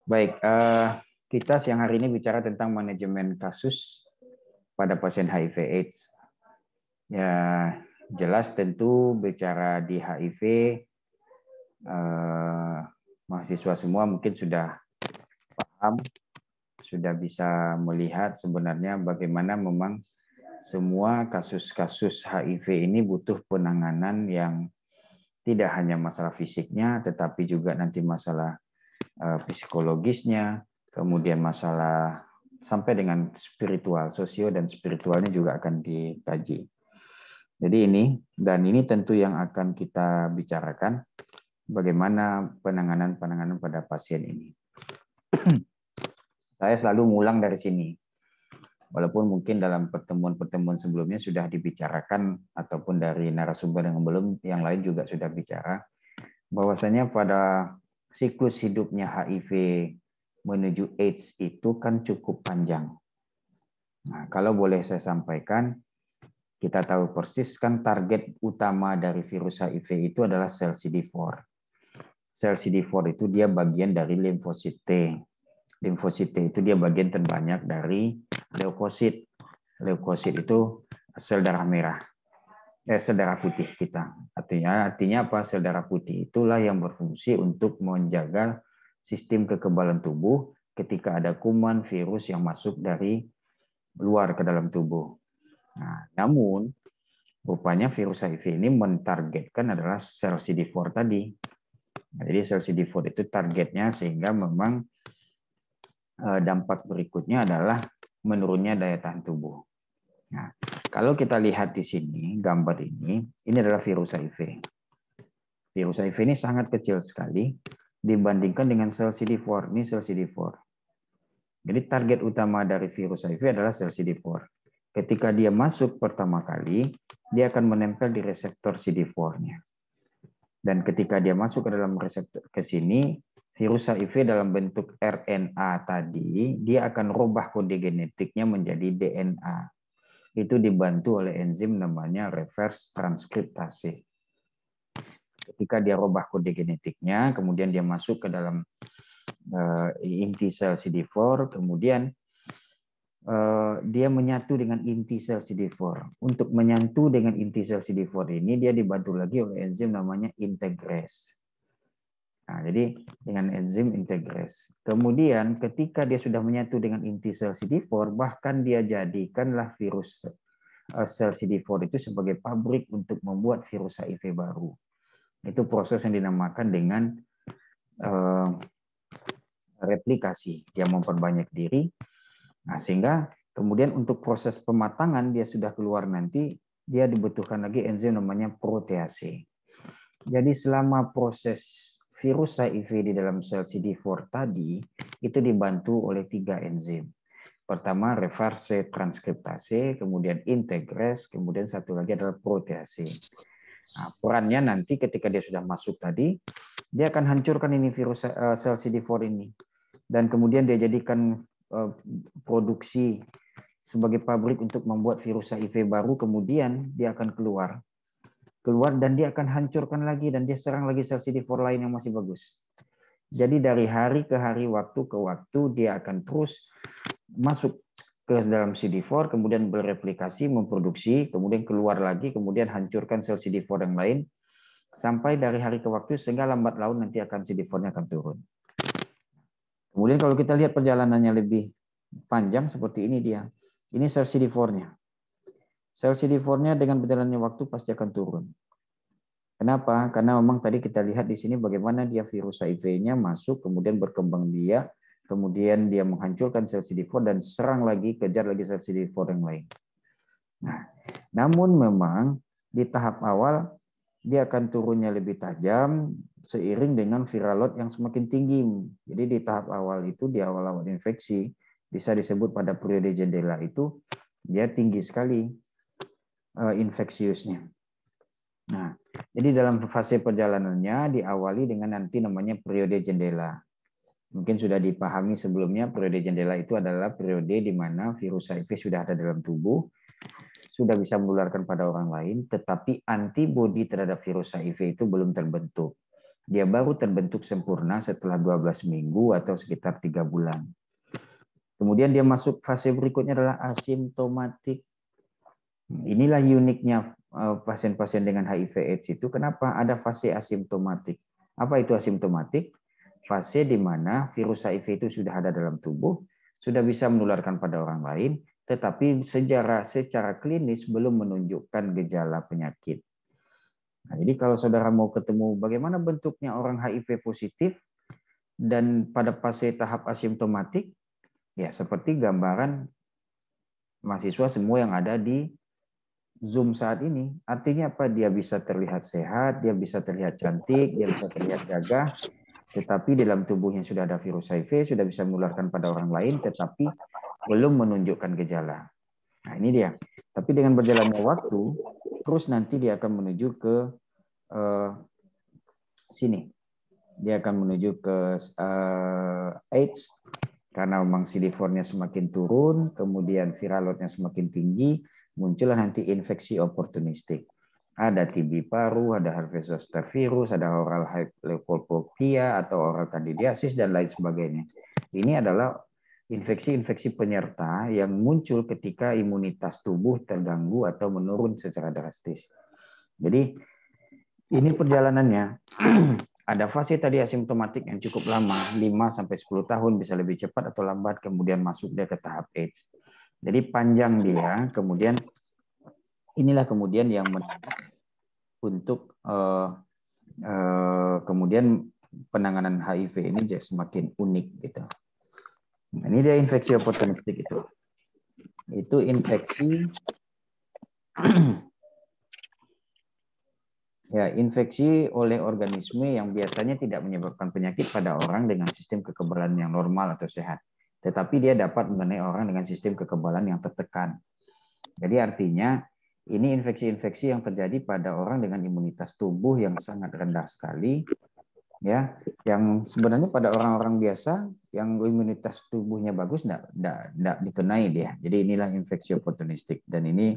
Baik, kita siang hari ini bicara tentang manajemen kasus pada pasien HIV/AIDS. Ya, jelas tentu bicara di HIV, mahasiswa semua mungkin sudah paham, sudah bisa melihat sebenarnya bagaimana memang semua kasus-kasus HIV ini butuh penanganan yang tidak hanya masalah fisiknya, tetapi juga nanti masalah psikologisnya, kemudian masalah sampai dengan spiritual, sosio dan spiritualnya juga akan dikaji. Jadi ini tentu yang akan kita bicarakan bagaimana penanganan pada pasien ini. Saya selalu mengulang dari sini. Walaupun mungkin dalam pertemuan-pertemuan sebelumnya sudah dibicarakan ataupun dari narasumber yang lain juga sudah bicara bahwasanya pada siklus hidupnya HIV menuju AIDS itu kan cukup panjang. Nah, kalau boleh saya sampaikan, kita tahu persis kan target utama dari virus HIV itu adalah sel CD4. Sel CD4 itu dia bagian dari limfosit T. Limfosit T itu dia bagian terbanyak dari leukosit. Leukosit itu sel darah merah. Sel darah putih kita. Artinya apa? Sel darah putih itulah yang berfungsi untuk menjaga sistem kekebalan tubuh ketika ada kuman virus yang masuk dari luar ke dalam tubuh. Nah, namun rupanya virus HIV ini mentargetkan adalah sel CD4 tadi. Nah, jadi sel CD4 itu targetnya sehingga memang dampak berikutnya adalah menurunnya daya tahan tubuh. Nah, kalau kita lihat di sini, gambar ini adalah virus HIV. Virus HIV ini sangat kecil sekali dibandingkan dengan sel CD4. Ini sel CD4. Jadi target utama dari virus HIV adalah sel CD4. Ketika dia masuk pertama kali, dia akan menempel di reseptor CD4-nya. Dan ketika dia masuk ke dalam reseptor ke sini, virus HIV dalam bentuk RNA tadi, dia akan rubah kode genetiknya menjadi DNA. Itu dibantu oleh enzim namanya reverse transkriptase. Ketika dia rubah kode genetiknya, kemudian dia masuk ke dalam inti sel CD4, kemudian dia menyatu dengan inti sel CD4. Untuk menyatu dengan inti sel CD4 ini, dia dibantu lagi oleh enzim namanya integrase. Nah, jadi dengan enzim integrase. Kemudian ketika dia sudah menyatu dengan inti sel CD4, bahkan dia jadikanlah virus sel CD4 itu sebagai pabrik untuk membuat virus HIV baru. Itu proses yang dinamakan dengan replikasi. Dia memperbanyak diri. Nah, sehingga kemudian untuk proses pematangan dia sudah keluar nanti, dia dibutuhkan lagi enzim namanya protease. Jadi selama proses virus HIV di dalam sel CD4 tadi, itu dibantu oleh 3 enzim. Pertama reverse transkriptase, kemudian integrase, kemudian satu lagi adalah protease. Nah, perannya nanti ketika dia sudah masuk tadi, dia akan hancurkan ini virus sel CD4 ini. Dan kemudian dia jadikan produksi sebagai pabrik untuk membuat virus HIV baru, kemudian dia akan keluar dan dia akan hancurkan lagi dan dia serang lagi sel CD4 lain yang masih bagus. Jadi dari hari ke hari, waktu ke waktu, dia akan terus masuk ke dalam CD4, kemudian bereplikasi, memproduksi, kemudian keluar lagi, kemudian hancurkan sel CD4 yang lain, sampai dari hari ke waktu, sehingga lambat laun nanti akan CD4-nya akan turun. Kemudian kalau kita lihat perjalanannya lebih panjang seperti ini dia. Ini sel CD4-nya. Sel CD4-nya dengan berjalannya waktu pasti akan turun. Kenapa? Karena memang tadi kita lihat di sini bagaimana dia virus HIV-nya masuk, kemudian berkembang biak, kemudian dia menghancurkan sel CD4 dan serang lagi, kejar lagi sel CD4 yang lain. Nah, namun memang di tahap awal dia akan turunnya lebih tajam seiring dengan viral load yang semakin tinggi. Jadi di tahap awal itu, di awal-awal infeksi, bisa disebut pada periode jendela itu, dia tinggi sekali infeksiusnya. Nah, jadi dalam fase perjalanannya diawali dengan nanti namanya periode jendela. Mungkin sudah dipahami sebelumnya, periode jendela itu adalah periode di mana virus HIV sudah ada dalam tubuh, sudah bisa menularkan pada orang lain, tetapi antibodi terhadap virus HIV itu belum terbentuk. Dia baru terbentuk sempurna setelah 12 minggu atau sekitar 3 bulan. Kemudian dia masuk fase berikutnya adalah asimptomatik. Inilah uniknya pasien-pasien dengan HIV/AIDS itu. Kenapa ada fase asimptomatik? Apa itu asimptomatik? Fase di mana virus HIV itu sudah ada dalam tubuh, sudah bisa menularkan pada orang lain, tetapi secara klinis belum menunjukkan gejala penyakit. Nah, jadi kalau saudara mau ketemu bagaimana bentuknya orang HIV positif dan pada fase tahap asimptomatik, ya seperti gambaran mahasiswa semua yang ada di Zoom saat ini. Artinya apa? Dia bisa terlihat sehat, dia bisa terlihat cantik, dia bisa terlihat gagah, tetapi dalam tubuhnya sudah ada virus HIV, sudah bisa menularkan pada orang lain, tetapi belum menunjukkan gejala. Nah, ini dia. Tapi dengan berjalannya waktu, terus nanti dia akan menuju ke sini. Dia akan menuju ke AIDS, karena memang CD4-nya semakin turun, kemudian viral load-nya semakin tinggi, muncullah nanti infeksi oportunistik. Ada TB paru, ada Herpes zoster virus, ada oral leukoplakia atau oral candidiasis, dan lain sebagainya. Ini adalah infeksi-infeksi penyerta yang muncul ketika imunitas tubuh terganggu atau menurun secara drastis. Jadi ini perjalanannya. Ada fase tadi asimptomatik yang cukup lama, 5-10 tahun, bisa lebih cepat atau lambat, kemudian masuk dia ke tahap AIDS. Jadi panjang dia, kemudian inilah kemudian yang untuk kemudian penanganan HIV ini jadi semakin unik gitu. Nah, ini dia infeksi oportunistik itu. Itu infeksi ya, infeksi oleh organisme yang biasanya tidak menyebabkan penyakit pada orang dengan sistem kekebalan yang normal atau sehat. Tetapi dia dapat mengenai orang dengan sistem kekebalan yang tertekan. Jadi artinya ini infeksi-infeksi yang terjadi pada orang dengan imunitas tubuh yang sangat rendah sekali, ya, yang sebenarnya pada orang-orang biasa yang imunitas tubuhnya bagus tidak dikenai dia. Jadi inilah infeksi oportunistik, dan ini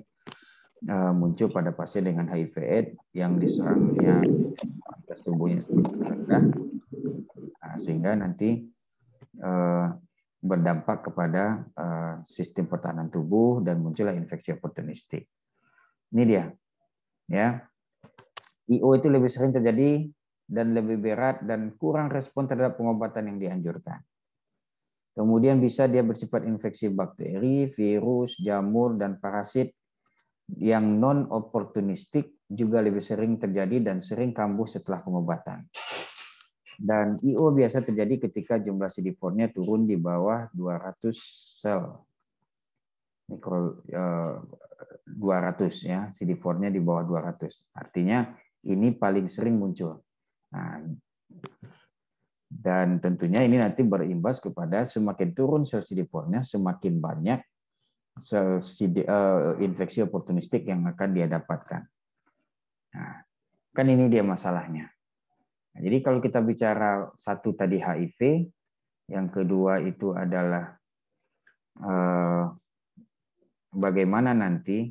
muncul pada pasien dengan HIV/AIDS yang diserangnya imunitas tubuhnya rendah, sehingga nanti berdampak kepada sistem pertahanan tubuh dan muncullah infeksi oportunistik. Ini dia, ya. IO itu lebih sering terjadi dan lebih berat dan kurang respon terhadap pengobatan yang dianjurkan. Kemudian bisa dia bersifat infeksi bakteri, virus, jamur, dan parasit yang non-oportunistik juga lebih sering terjadi dan sering kambuh setelah pengobatan. Dan IO biasa terjadi ketika jumlah CD4-nya turun di bawah 200 sel. 200 ya, CD4-nya di bawah 200. Artinya ini paling sering muncul. Nah, dan tentunya ini nanti berimbas kepada semakin turun sel CD4-nya, semakin banyak infeksi oportunistik yang akan dia dapatkan. Nah, kan ini dia masalahnya. Nah, jadi kalau kita bicara satu tadi HIV, yang kedua itu adalah bagaimana nanti,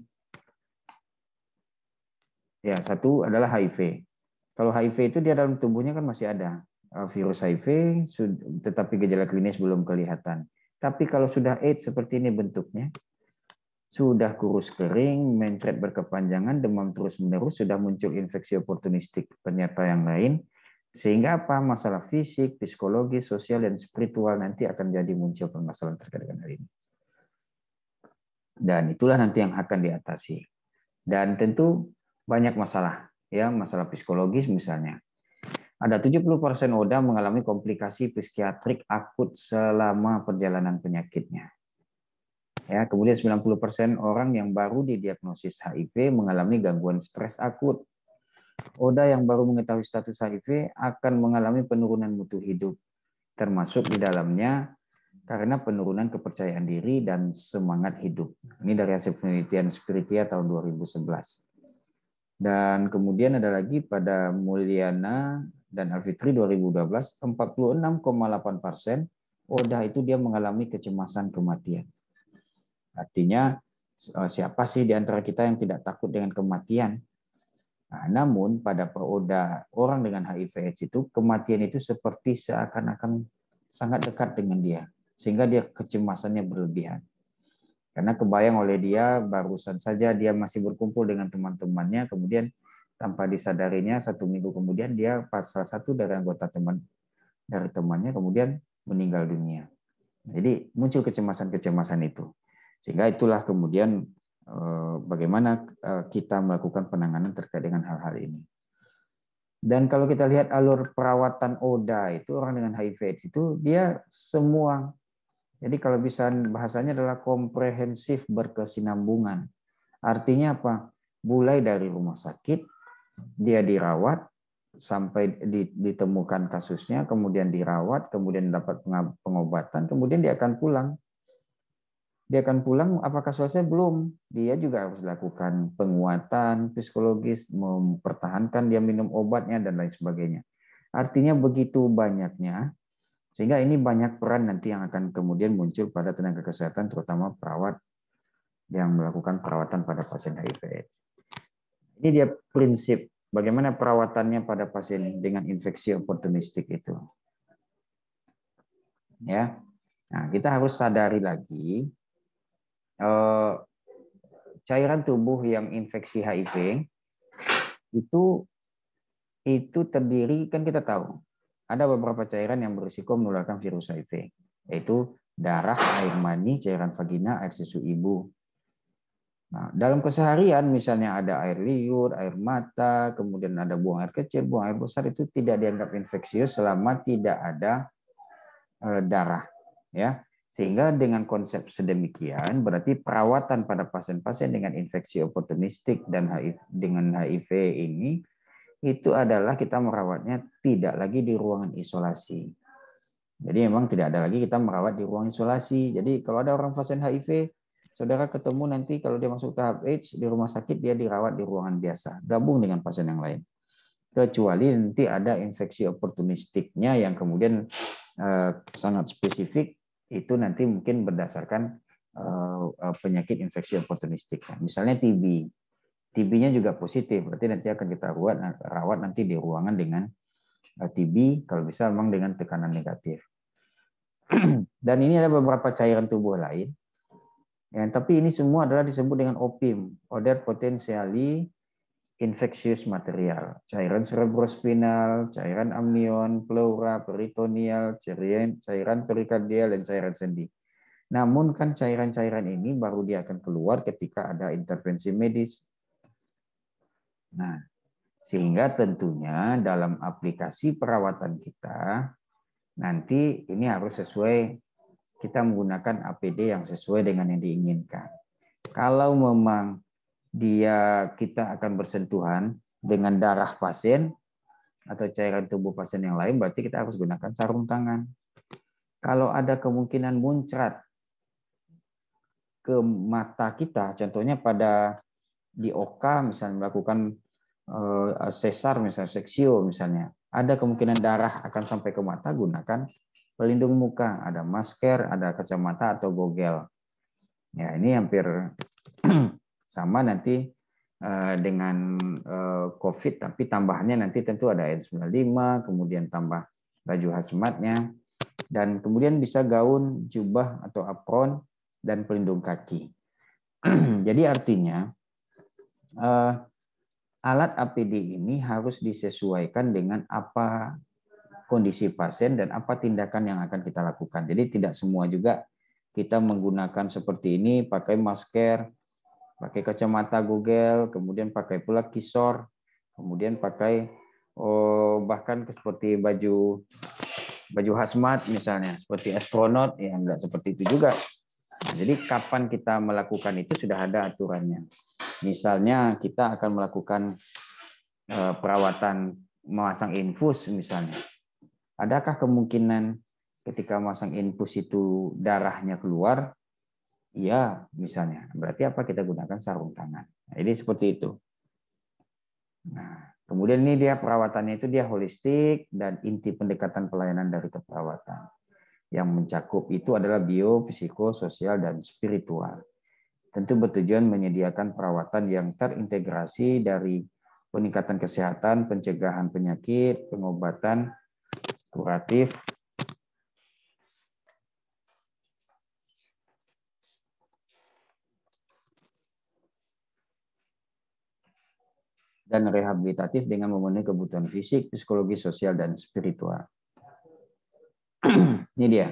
ya satu adalah HIV. Kalau HIV itu dia dalam tubuhnya kan masih ada virus HIV, tetapi gejala klinis belum kelihatan. Tapi kalau sudah AIDS seperti ini bentuknya, sudah kurus kering, mencret berkepanjangan, demam terus-menerus, sudah muncul infeksi oportunistik penyerta yang lain, sehingga apa? Masalah fisik, psikologis, sosial, dan spiritual nanti akan jadi muncul permasalahan terkait dengan hal ini. Dan itulah nanti yang akan diatasi. Dan tentu banyak masalah, ya, masalah psikologis misalnya. Ada 70% ODA mengalami komplikasi psikiatrik akut selama perjalanan penyakitnya. Ya, kemudian 90% orang yang baru didiagnosis HIV mengalami gangguan stres akut. ODA yang baru mengetahui status HIV akan mengalami penurunan mutu hidup, termasuk di dalamnya karena penurunan kepercayaan diri dan semangat hidup. Ini dari hasil penelitian Spiritia tahun 2011. Dan kemudian ada lagi pada Mulyana dan Alfitri 2012, 46,8% ODA itu dia mengalami kecemasan kematian. Artinya siapa sih di antara kita yang tidak takut dengan kematian? Nah, namun pada orang dengan HIV/AIDS itu kematian itu seperti seakan-akan sangat dekat dengan dia, sehingga dia kecemasannya berlebihan. Karena kebayang oleh dia barusan saja dia masih berkumpul dengan teman-temannya, kemudian tanpa disadarinya 1 minggu kemudian dia salah satu dari anggota dari temannya kemudian meninggal dunia. Jadi muncul kecemasan-kecemasan itu. Sehingga itulah kemudian bagaimana kita melakukan penanganan terkait dengan hal-hal ini. Dan kalau kita lihat alur perawatan ODA itu orang dengan HIV/AIDS itu dia semua. Jadi kalau bisa bahasanya adalah komprehensif berkesinambungan. Artinya apa? Mulai dari rumah sakit, dia dirawat, sampai ditemukan kasusnya, kemudian dirawat, kemudian dapat pengobatan, kemudian dia akan pulang. Dia akan pulang, apakah selesai? Belum. Dia juga harus lakukan penguatan psikologis, mempertahankan dia minum obatnya, dan lain sebagainya. Artinya begitu banyaknya, sehingga ini banyak peran nanti yang akan kemudian muncul pada tenaga kesehatan, terutama perawat yang melakukan perawatan pada pasien HIV/AIDS. Ini dia prinsip bagaimana perawatannya pada pasien dengan infeksi oportunistik itu. Ya, nah kita harus sadari lagi cairan tubuh yang infeksi HIV itu terdiri, kan kita tahu ada beberapa cairan yang berisiko menularkan virus HIV, yaitu darah, air mani, cairan vagina, air susu ibu. Nah, dalam keseharian misalnya ada air liur, air mata, kemudian ada buang air kecil, buang air besar, itu tidak dianggap infeksius selama tidak ada darah, ya. Sehingga dengan konsep sedemikian berarti perawatan pada pasien-pasien dengan infeksi oportunistik dan dengan HIV ini itu adalah kita merawatnya tidak lagi di ruangan isolasi. Jadi memang tidak ada lagi kita merawat di ruang isolasi. Jadi kalau ada orang pasien HIV, saudara ketemu nanti kalau dia masuk tahap AIDS di rumah sakit, dia dirawat di ruangan biasa, gabung dengan pasien yang lain. Kecuali nanti ada infeksi oportunistiknya yang kemudian sangat spesifik, itu nanti mungkin berdasarkan penyakit infeksi oportunistik. Misalnya TB. TB-nya juga positif, berarti nanti akan kita rawat nanti di ruangan dengan TB, kalau bisa memang dengan tekanan negatif. Dan ini ada beberapa cairan tubuh lain, ya, tapi ini semua adalah disebut dengan OPIM, Other Potentially Infectious Material. Cairan cerebrospinal, cairan amnion, pleura, peritoneal, cairan perikardial, dan cairan sendi. Namun kan cairan-cairan ini baru dia akan keluar ketika ada intervensi medis. Nah, sehingga tentunya dalam aplikasi perawatan kita, nanti ini harus sesuai, kita menggunakan APD yang sesuai dengan yang diinginkan. Kalau memang kita akan bersentuhan dengan darah pasien atau cairan tubuh pasien yang lain, berarti kita harus gunakan sarung tangan. Kalau ada kemungkinan muncrat ke mata kita, contohnya di OK misalnya melakukan sesar misalnya, seksio misalnya, ada kemungkinan darah akan sampai ke mata, gunakan pelindung muka, ada masker, ada kacamata atau gogel. Ya, ini hampir sama nanti dengan COVID, tapi tambahannya nanti tentu ada N95, kemudian tambah baju hazmatnya, dan kemudian bisa gaun, jubah atau apron, dan pelindung kaki. Jadi artinya alat APD ini harus disesuaikan dengan apa kondisi pasien dan apa tindakan yang akan kita lakukan. Jadi tidak semua juga kita menggunakan seperti ini, pakai masker, pakai kacamata gogel, kemudian pakai pula kisor, kemudian pakai bahkan seperti baju hazmat misalnya, seperti astronot, ya enggak seperti itu juga. Nah, jadi kapan kita melakukan itu sudah ada aturannya. Misalnya kita akan melakukan perawatan memasang infus misalnya. Adakah kemungkinan ketika memasang infus itu darahnya keluar? Iya, misalnya. Berarti apa? Kita gunakan sarung tangan. Nah, ini seperti itu. Nah, kemudian ini dia perawatannya itu dia holistik dan inti pendekatan pelayanan dari keperawatan. Yang mencakup itu adalah bio, psiko, sosial, dan spiritual. Tentu bertujuan menyediakan perawatan yang terintegrasi dari peningkatan kesehatan, pencegahan penyakit, pengobatan, kuratif, dan rehabilitatif dengan memenuhi kebutuhan fisik, psikologi, sosial, dan spiritual. Ini dia.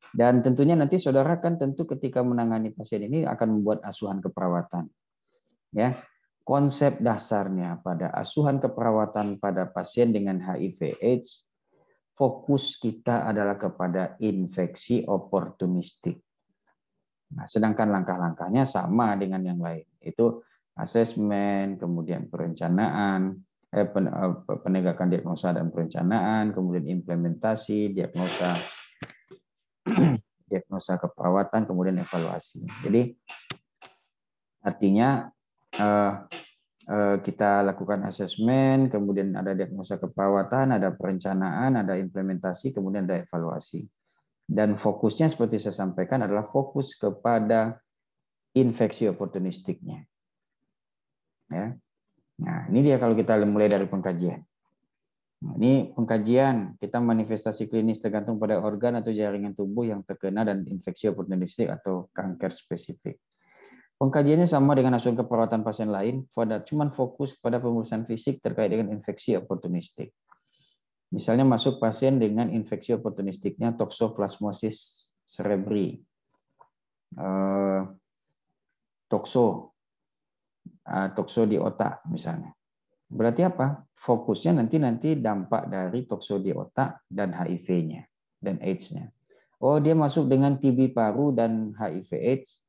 Dan tentunya nanti saudara kan tentu ketika menangani pasien ini akan membuat asuhan keperawatan. Ya, konsep dasarnya pada asuhan keperawatan pada pasien dengan HIV/AIDS, fokus kita adalah kepada infeksi oportunistik. Nah, sedangkan langkah-langkahnya sama dengan yang lain, itu asesmen, kemudian perencanaan, penegakan diagnosa dan perencanaan, kemudian implementasi, diagnosa keperawatan, kemudian evaluasi. Jadi artinya kita lakukan asesmen, kemudian ada diagnosa keperawatan, ada perencanaan, ada implementasi, kemudian ada evaluasi. Dan fokusnya seperti saya sampaikan adalah fokus kepada infeksi oportunistiknya. Ya. Nah, ini dia kalau kita mulai dari pengkajian. Nah, ini pengkajian, kita manifestasi klinis tergantung pada organ atau jaringan tubuh yang terkena dan infeksi oportunistik atau kanker spesifik. Pengkajiannya sama dengan asuhan keperawatan pasien lain, cuman fokus pada pemeriksaan fisik terkait dengan infeksi oportunistik. Misalnya masuk pasien dengan infeksi oportunistiknya toxoplasmosis cerebri, tokso di otak misalnya. Berarti apa? Fokusnya nanti dampak dari tokso di otak dan HIV-nya dan AIDS-nya. Oh, dia masuk dengan TB paru dan HIV/AIDS.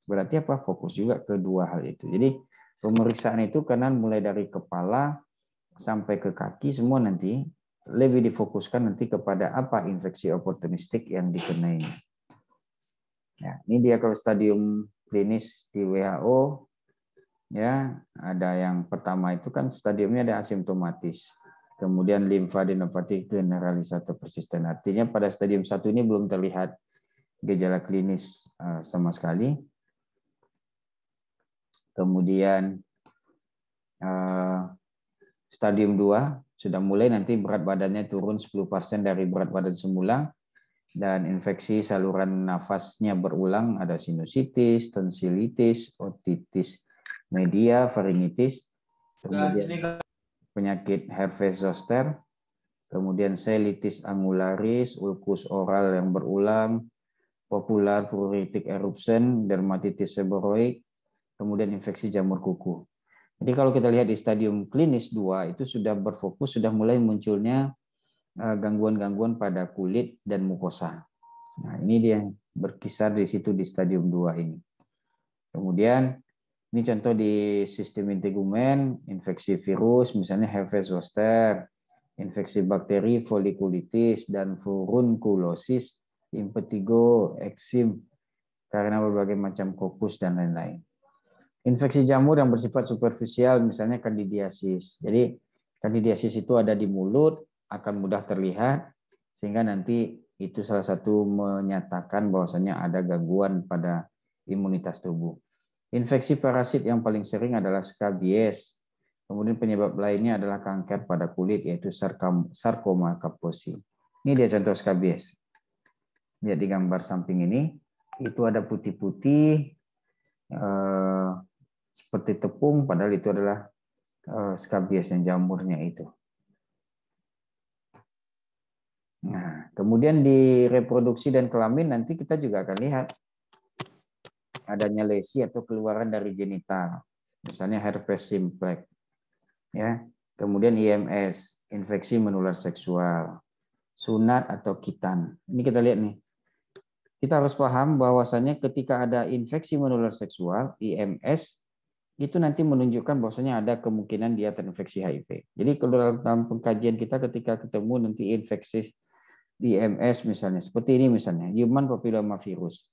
Berarti apa? Fokus juga kedua hal itu. Jadi pemeriksaan itu karena mulai dari kepala sampai ke kaki semua nanti lebih difokuskan nanti kepada apa infeksi oportunistik yang dikenai. Ya, ini dia kalau stadium klinis di WHO, ya ada yang pertama itu kan stadiumnya ada asimptomatis, kemudian limfadenopatik generalis atau persisten. Artinya pada stadium 1 ini belum terlihat gejala klinis sama sekali. Kemudian stadium 2 sudah mulai nanti berat badannya turun 10% dari berat badan semula, dan infeksi saluran nafasnya berulang, ada sinusitis, tonsilitis, otitis media, faringitis, kemudian penyakit Herpes zoster, kemudian selitis angularis, ulkus oral yang berulang, popular pruritic eruption, dermatitis seborrheic, kemudian infeksi jamur kuku. Jadi kalau kita lihat di stadium klinis 2 itu sudah berfokus, sudah mulai munculnya gangguan-gangguan pada kulit dan mukosa. Nah, ini dia berkisar di situ di stadium 2 ini. Kemudian ini contoh di sistem integumen, infeksi virus misalnya Herpes zoster, infeksi bakteri folikulitis dan furunculosis, impetigo, eksim karena berbagai macam kokus dan lain-lain. Infeksi jamur yang bersifat superficial misalnya kandidiasis. Jadi kandidiasis itu ada di mulut, akan mudah terlihat sehingga nanti itu salah satu menyatakan bahwasanya ada gangguan pada imunitas tubuh. Infeksi parasit yang paling sering adalah skabies. Kemudian penyebab lainnya adalah kanker pada kulit yaitu sarkoma kaposi. Ini dia contoh skabies. Lihat di gambar samping ini, itu ada putih-putih seperti tepung, padahal itu adalah skabies yang jamurnya itu. Nah, kemudian di reproduksi dan kelamin nanti kita juga akan lihat adanya lesi atau keluaran dari genital, misalnya herpes simplex, ya. Kemudian IMS, infeksi menular seksual, sunat atau khitan. Ini kita lihat nih. Kita harus paham bahwasannya ketika ada infeksi menular seksual, IMS, itu nanti menunjukkan bahwasanya ada kemungkinan dia terinfeksi HIV. Jadi kalau dalam pengkajian kita ketika ketemu nanti infeksi IMS misalnya, seperti ini misalnya, human papillomavirus.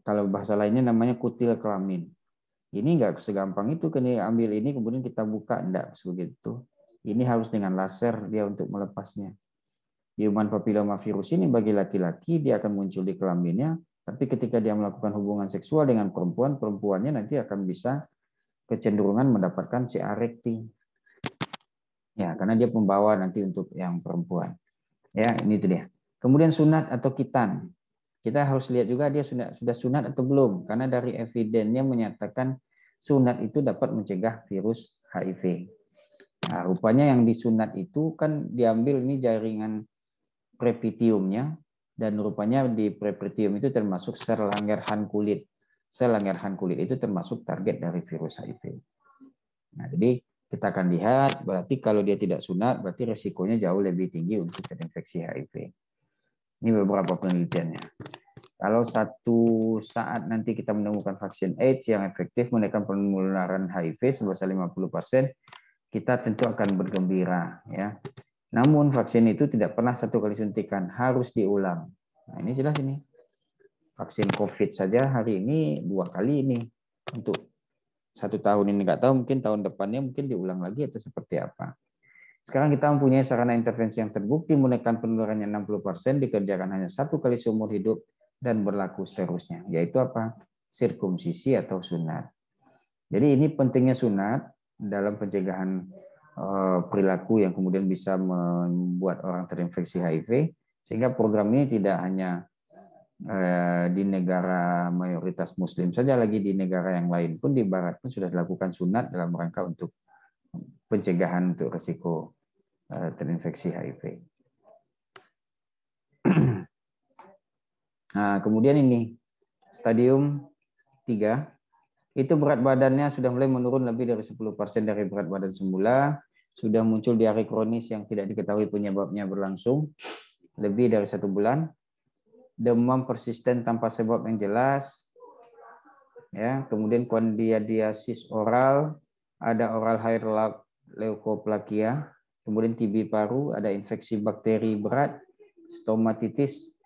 Kalau bahasa lainnya namanya kutil kelamin. Ini enggak segampang itu, kena ambil ini kemudian kita buka, enggak begitu. Ini harus dengan laser dia untuk melepasnya. Human papillomavirus ini bagi laki-laki dia akan muncul di kelaminnya, tapi ketika dia melakukan hubungan seksual dengan perempuan, perempuannya nanti akan bisa kecenderungan mendapatkan CA recti. Ya, karena dia pembawa nanti untuk yang perempuan. Ya, ini itu dia. Kemudian sunat atau khitan. Kita harus lihat juga dia sudah sunat atau belum, karena dari evidennya menyatakan sunat itu dapat mencegah virus HIV. Nah, rupanya yang disunat itu kan diambil ini jaringan prepitiumnya, dan rupanya di prepitium itu termasuk sel Langerhans kulit. Sel Langerhans kulit itu termasuk target dari virus HIV. Nah, jadi kita akan lihat, berarti kalau dia tidak sunat, berarti resikonya jauh lebih tinggi untuk terinfeksi HIV. Ini beberapa penelitiannya. Kalau satu saat nanti kita menemukan vaksin AIDS yang efektif menekan penularan HIV sebesar 50%, kita tentu akan bergembira, ya. Namun vaksin itu tidak pernah satu kali suntikan, harus diulang. Nah, ini jelas ini. Vaksin COVID saja hari ini 2 kali ini. Untuk 1 tahun ini nggak tahu, mungkin tahun depannya mungkin diulang lagi atau seperti apa. Sekarang kita mempunyai sarana intervensi yang terbukti menekan penularannya 60%, dikerjakan hanya 1 kali seumur hidup dan berlaku seterusnya, yaitu apa? Sirkumsisi atau sunat. Jadi ini pentingnya sunat dalam pencegahan perilaku yang kemudian bisa membuat orang terinfeksi HIV, sehingga program ini tidak hanya di negara mayoritas Muslim saja, lagi di negara yang lain pun di Barat pun sudah dilakukan sunat dalam rangka untuk pencegahan untuk risiko terinfeksi HIV. Nah, kemudian ini stadium 3, itu berat badannya sudah mulai menurun lebih dari 10% dari berat badan semula, sudah muncul diare kronis yang tidak diketahui penyebabnya berlangsung lebih dari 1 bulan, demam persisten tanpa sebab yang jelas, ya, kemudian kandidiasis oral, ada oral hair leukoplakia, kemudian TB paru, ada infeksi bakteri berat, stomatitis,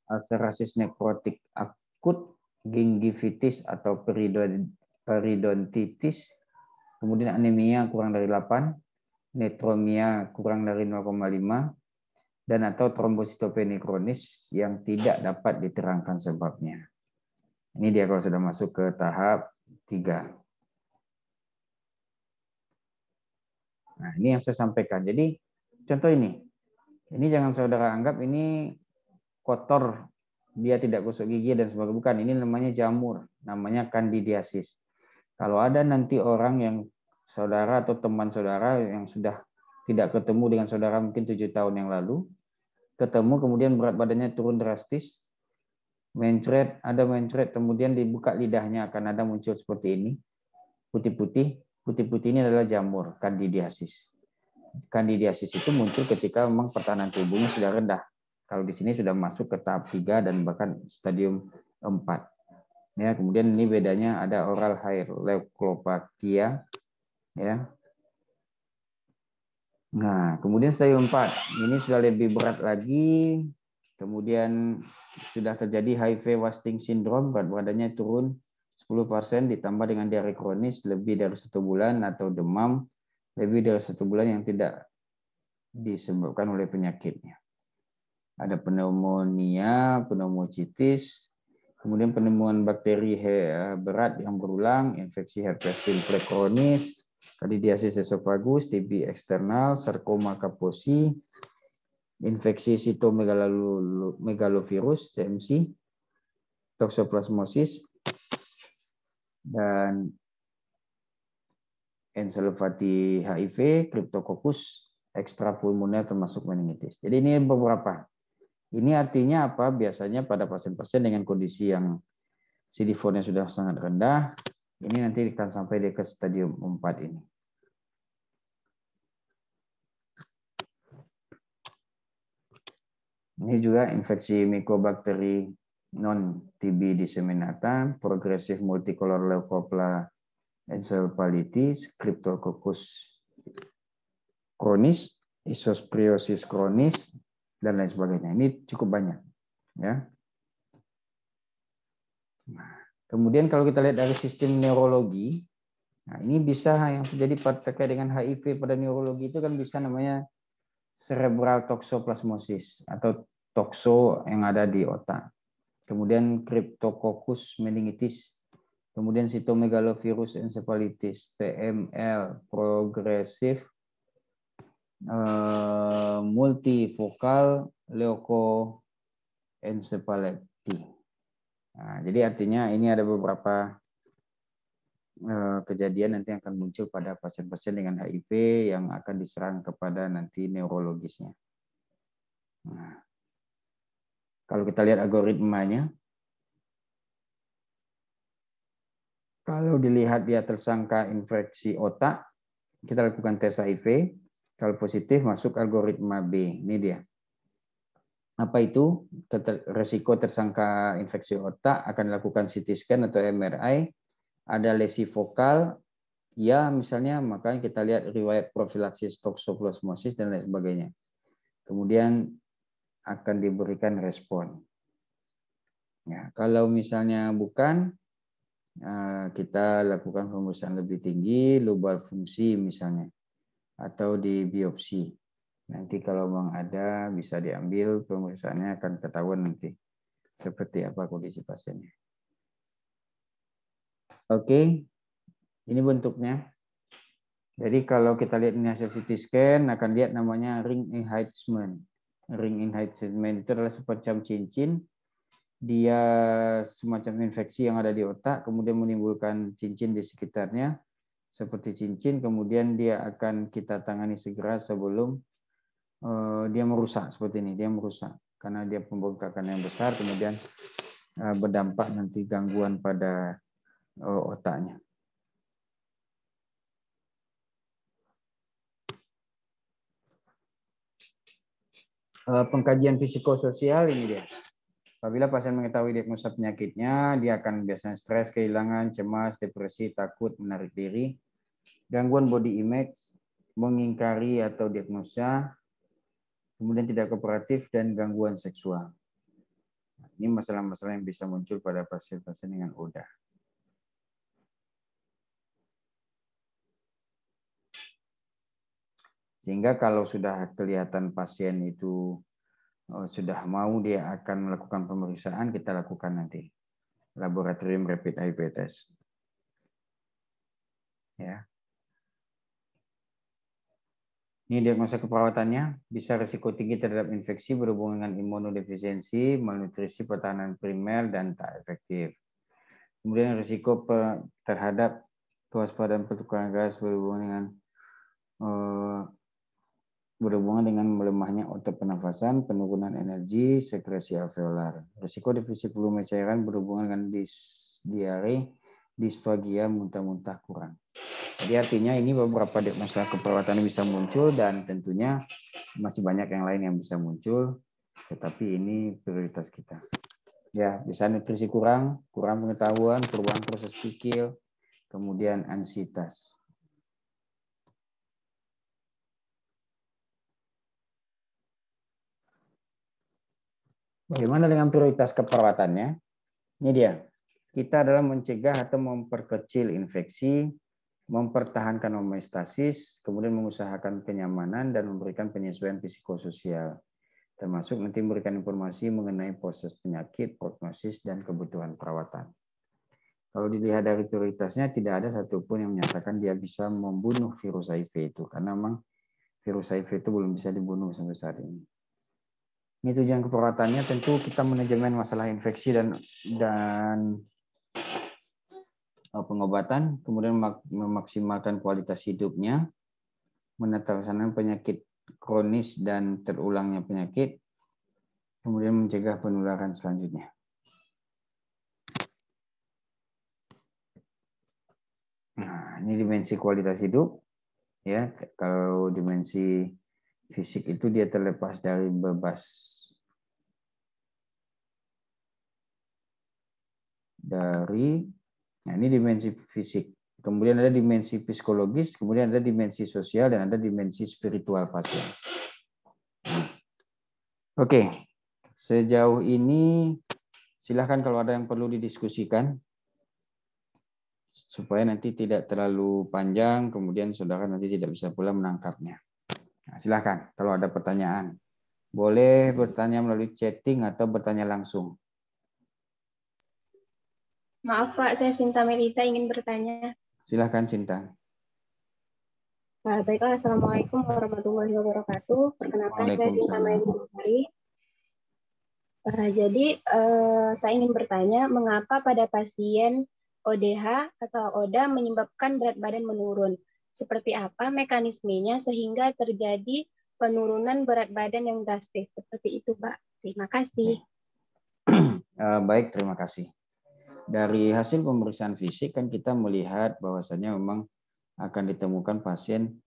ulcerasis nekrotik akut, gingivitis atau periodontitis, kemudian anemia kurang dari 8, netromia kurang dari 0,5, dan atau trombositopenia kronis yang tidak dapat diterangkan sebabnya. Ini dia kalau sudah masuk ke tahap 3. Nah, ini yang saya sampaikan. Jadi contoh ini jangan saudara anggap ini kotor, dia tidak gosok gigi dan sebagainya. Bukan, ini namanya jamur, namanya kandidiasis. Kalau ada nanti orang yang saudara atau teman saudara yang sudah tidak ketemu dengan saudara mungkin 7 tahun yang lalu, ketemu kemudian berat badannya turun drastis, mencret, kemudian dibuka lidahnya akan ada muncul seperti ini, putih-putih ini adalah jamur kandidiasis. Kandidiasis itu muncul ketika memang pertahanan tubuhnya sudah rendah. Kalau di sini sudah masuk ke tahap 3 dan bahkan stadium 4. Ya, kemudian ini bedanya ada oral hair leukoplakia, ya. Nah, kemudian stadium 4 ini sudah lebih berat lagi. Kemudian sudah terjadi HIV wasting syndrome, berat badannya turun 10% ditambah dengan diare kronis lebih dari 1 bulan atau demam lebih dari 1 bulan yang tidak disebabkan oleh penyakitnya. Ada pneumonia, pneumocitis, kemudian penemuan bakteri berat yang berulang, infeksi herpes simplex kronis, kandidiasis esophagus, TB eksternal, sarkoma kaposi, infeksi sitomegalovirus, CMC, toxoplasmosis, dan encephalopati HIV, Cryptococcus extrapulmoner termasuk meningitis. Jadi ini beberapa. Ini artinya apa? Biasanya pada pasien-pasien dengan kondisi yang CD4-nya sudah sangat rendah, ini nanti akan sampai ke stadium 4 ini. Ini juga infeksi mycobakteri non-TB disseminata, progressive multicolor leukoplakia encephalitis, Cryptococcus kronis, isospriosis kronis, dan lain sebagainya. Ini cukup banyak, ya. Nah, kemudian kalau kita lihat dari sistem neurologi, nah ini bisa yang terjadi terkait dengan HIV pada neurologi itu kan bisa namanya cerebral toxoplasmosis atau toxo yang ada di otak. Kemudian Cryptococcus meningitis Kemudian sitomegalovirus encephalitis, PML, progresif multifokal leukoencephalopathy. Nah, jadi artinya ini ada beberapa kejadian nanti akan muncul pada pasien-pasien dengan HIV yang akan diserang kepada nanti neurologisnya. Nah, kalau kita lihat algoritmanya, kalau dilihat dia tersangka infeksi otak, kita lakukan tes HIV. Kalau positif masuk algoritma B. Ini dia. Apa itu? Resiko tersangka infeksi otak akan dilakukan CT scan atau MRI. Ada lesi vokal, ya misalnya, makanya kita lihat riwayat profilaksis toksoplasmosis dan lain sebagainya. Kemudian akan diberikan respon. Ya, kalau misalnya bukan, kita lakukan pemeriksaan lebih tinggi, lubal fungsi misalnya, atau di biopsi. Nanti kalau memang ada, bisa diambil, pemeriksaannya akan ketahuan nanti seperti apa kondisi pasiennya. Oke, ini bentuknya. Jadi kalau kita lihat ini hasil CT scan, akan lihat namanya ring enhancement. Ring enhancement itu adalah semacam cincin. Dia semacam infeksi yang ada di otak, kemudian menimbulkan cincin di sekitarnya, seperti cincin, kemudian dia akan kita tangani segera sebelum dia merusak seperti ini. Dia merusak karena dia pembengkakan yang besar, kemudian berdampak nanti gangguan pada otaknya. Pengkajian psikososial ini dia. Apabila pasien mengetahui diagnosa penyakitnya, dia akan biasanya stres, kehilangan, cemas, depresi, takut, menarik diri, gangguan body image, mengingkari atau diagnosa, kemudian tidak kooperatif, dan gangguan seksual. Ini masalah-masalah yang bisa muncul pada pasien-pasien dengan ODA. Sehingga kalau sudah kelihatan pasien itu sudah mau dia akan melakukan pemeriksaan, kita lakukan nanti laboratorium rapid HIV test. Ya. Ini diagnosa keperawatannya, bisa risiko tinggi terhadap infeksi berhubungan dengan imunodefisiensi, malnutrisi, pertahanan primer, dan tak efektif. Kemudian risiko terhadap kewaspadaan pertukaran gas berhubungan dengan melemahnya otot pernafasan, penurunan energi, sekresi alveolar. Risiko defisit volume cairan berhubungan dengan diare, disfagia, muntah-muntah kurang. Jadi artinya ini beberapa diagnosa keperawatan bisa muncul dan tentunya masih banyak yang lain yang bisa muncul, tetapi ini prioritas kita. Ya, bisa nutrisi kurang pengetahuan, perubahan proses pikir, kemudian ansietas. Bagaimana dengan prioritas keperawatannya? Ini dia. Kita adalah mencegah atau memperkecil infeksi, mempertahankan homeostasis, kemudian mengusahakan kenyamanan dan memberikan penyesuaian psikososial, termasuk nanti memberikan informasi mengenai proses penyakit, prognosis, dan kebutuhan perawatan. Kalau dilihat dari prioritasnya, tidak ada satupun yang menyatakan dia bisa membunuh virus HIV itu, karena memang virus HIV itu belum bisa dibunuh sampai saat ini. Ini tujuan keperawatannya, tentu kita manajemen masalah infeksi dan pengobatan, kemudian memaksimalkan kualitas hidupnya, menetapkan penyakit kronis dan terulangnya penyakit, kemudian mencegah penularan selanjutnya. Nah, ini dimensi kualitas hidup. Ya, kalau dimensi fisik itu dia terlepas dari bebas dari. Nah, ini dimensi fisik. Kemudian ada dimensi psikologis, kemudian ada dimensi sosial, dan ada dimensi spiritual pasien. Oke, sejauh ini silahkan kalau ada yang perlu didiskusikan, supaya nanti tidak terlalu panjang, kemudian saudara nanti tidak bisa pula menangkapnya. Nah, silahkan kalau ada pertanyaan. Boleh bertanya melalui chatting atau bertanya langsung. Maaf Pak, saya Sinta Melita ingin bertanya. Silahkan Cinta. Baiklah, Assalamualaikum warahmatullahi wabarakatuh. Perkenalkan, saya Sinta Waalaikumsalam. Melita. Jadi, saya ingin bertanya, mengapa pada pasien ODH atau ODA menyebabkan berat badan menurun? Seperti apa mekanismenya sehingga terjadi penurunan berat badan yang drastis? Seperti itu, Pak. Terima kasih. Baik, terima kasih. Dari hasil pemeriksaan fisik kan kita melihat bahwasanya memang akan ditemukan pasien